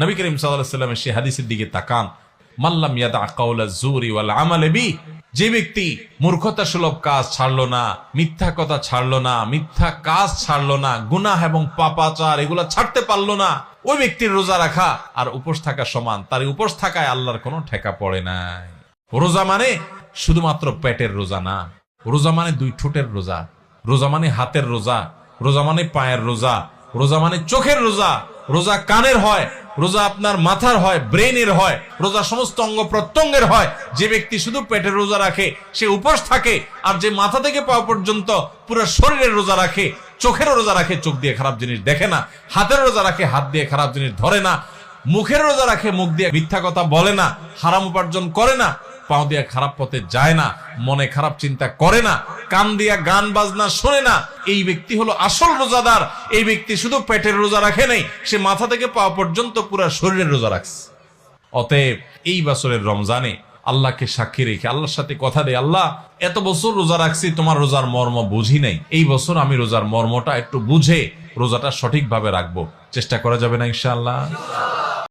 নবী করিম সাল্লাল্লাহু আলাইহি ওয়াসাল্লামের সেই হাদিসের দিকে তাকান, মাল্লাম ইয়াদা কাওলা যুরি ওয়াল আমাল বি, যে ব্যক্তি মূর্খতা সুলভ কাজ ছাড়লো না, মিথ্যা কথা ছাড়লো না, মিথ্যা কাজ ছাড়লো না, গুনাহ এবং পাপাচার এগুলা ছাড়তে পারলো না, ওই ব্যক্তির রোজা রাখা আর উপোস থাকা সমান। তার উপোস থাকায় আল্লাহর কোনো ঠেকা পড়ে নাই। রোজা মানে শুধুমাত্র পেটের রোজা না, রোজা মানে দুই ঠোঁটের রোজা, রোজা মানে হাতের রোজা, রোজা মানে পায়ের রোজা, রোজা মানে চোখের রোজা, রোজা কানের হয়, রোজা আপনার মাথার হয়, ব্রেনের হয়, রোজা সমস্ত অঙ্গ প্রত্যঙ্গের হয়। যে ব্যক্তি শুধু পেটের রোজা রাখে সে উপোস থাকে, আর যে মাথা থেকে পাওয়া পর্যন্ত পুরো শরীরের রোজা রাখে, চোখের রোজা রাখে, চোখ দিয়ে খারাপ জিনিস দেখে না, হাতের রোজা রাখে, হাত দিয়ে খারাপ জিনিস ধরে না, মুখের রোজা রাখে, মুখ দিয়ে মিথ্যা কথা বলে না, হারাম উপার্জন করে না, পাও দিয়ে খারাপ পথে যায় না, মনে খারাপ চিন্তা করে না, কান দিয়া গান বাজনা শোনে না, এই ব্যক্তি হলো আসল রোজাদার। এই ব্যক্তি শুধু পেটের রোজা রাখে নাই, সে মাথা থেকে পা পর্যন্ত পুরো শরীরের রোজা রাখছে। অতএব এই বছরের রমজানে আল্লাহকে সাক্ষী রেখে আল্লাহর সাথে কথা দেয়, আল্লাহ এত বছর রোজা রাখছি, তোমার রোজার মর্ম বুঝি নাই, এই বছর আমি রোজার মর্মটা একটু বুঝে রোজাটা সঠিকভাবে রাখবো। চেষ্টা করা যাবে না ইনশাআল্লাহ?